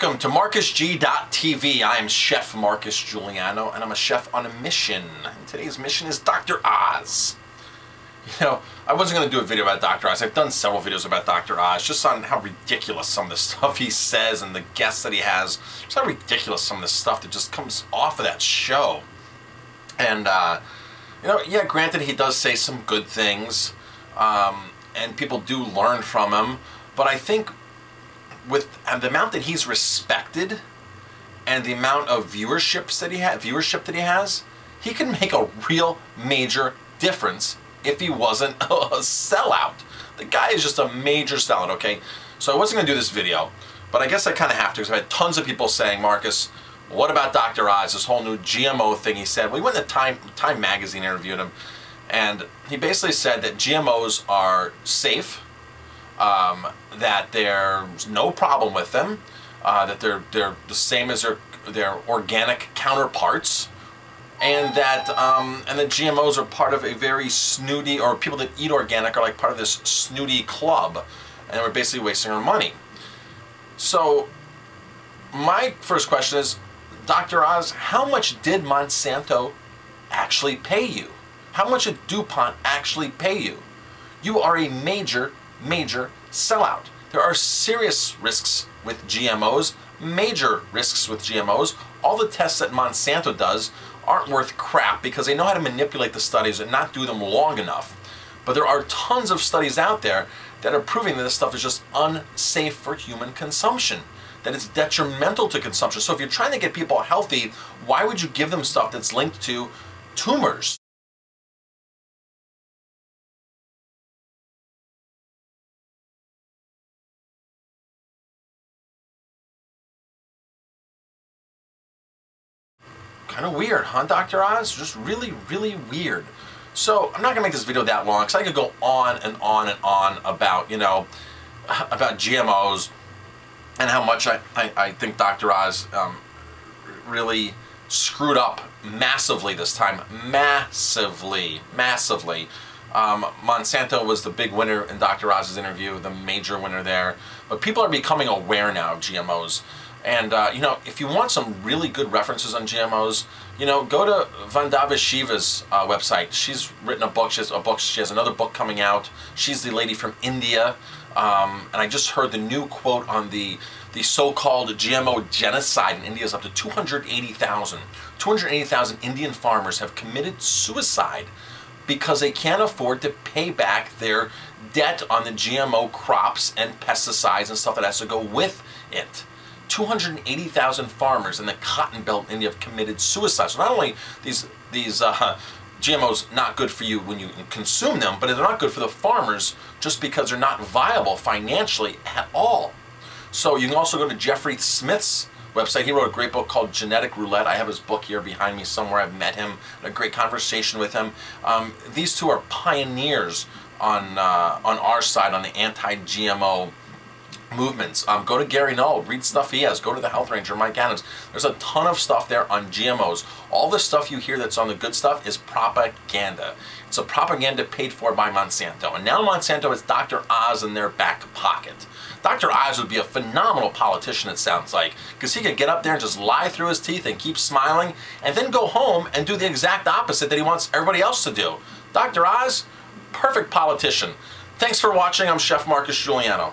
Welcome to MarcusG.tv. I am Chef Marcus Giuliano, and I'm a chef on a mission. And today's mission is Dr. Oz. You know, I wasn't going to do a video about Dr. Oz. I've done several videos about Dr. Oz, just on how ridiculous some of the stuff he says and the guests that he has. Just how ridiculous some of the stuff that just comes off of that show. And, you know, yeah, granted, he does say some good things, and people do learn from him, but I think with the amount that he's respected and the amount of viewership that he has, he can make a real major difference if he wasn't a sellout. The guy is just a major sellout, okay? So I wasn't going to do this video, but I guess I kind of have to, because I've had tons of people saying, Marcus, what about Dr. Oz, this whole new GMO thing he said? Well, he went to Time magazine, interviewed him, and he basically said that GMOs are safe, that there's no problem with them, that they're the same as their organic counterparts, and that GMOs are part of a very snooty, or people that eat organic are like part of this snooty club, and we're basically wasting our money. So my first question is, Dr. Oz, how much did Monsanto actually pay you? How much did DuPont actually pay you? You are a major sellout. There are serious risks with GMOs, major risks with GMOs. All the tests that Monsanto does aren't worth crap because they know how to manipulate the studies and not do them long enough. But there are tons of studies out there that are proving that this stuff is just unsafe for human consumption, that it's detrimental to consumption. So if you're trying to get people healthy, why would you give them stuff that's linked to tumors? Kind of weird, huh, Dr. Oz? Just really weird. So I'm not gonna make this video that long because I could go on and on and on about, you know, about GMOs and how much I think Dr. Oz really screwed up massively this time. Massively. Monsanto was the big winner in Dr. Oz's interview, the major winner there. But people are becoming aware now of GMOs. And, you know, if you want some really good references on GMOs, you know, go to Vandana Shiva's website. She's written a book. She has another book coming out. She's the lady from India. And I just heard the new quote on the so-called GMO genocide in India is up to 280,000. 280,000 Indian farmers have committed suicide because they can't afford to pay back their debt on the GMO crops and pesticides and stuff that has to go with it. 280,000 farmers in the cotton belt in India have committed suicide. So not only these GMOs not good for you when you consume them, but they're not good for the farmers just because they're not viable financially at all. So you can also go to Jeffrey Smith's website. He wrote a great book called Genetic Roulette. I have his book here behind me somewhere. I've met him, had a great conversation with him. These two are pioneers on our side on the anti-GMO movements. Go to Gary Null, read stuff he has. Go to the Health Ranger, Mike Adams. There's a ton of stuff there on GMOs. All the stuff you hear that's on the good stuff is propaganda. It's a propaganda paid for by Monsanto. And now Monsanto has Dr. Oz in their back pocket. Dr. Oz would be a phenomenal politician, it sounds like, because he could get up there and just lie through his teeth and keep smiling, and then go home and do the exact opposite that he wants everybody else to do. Dr. Oz, perfect politician. Thanks for watching. I'm Chef Marcus Giuliano.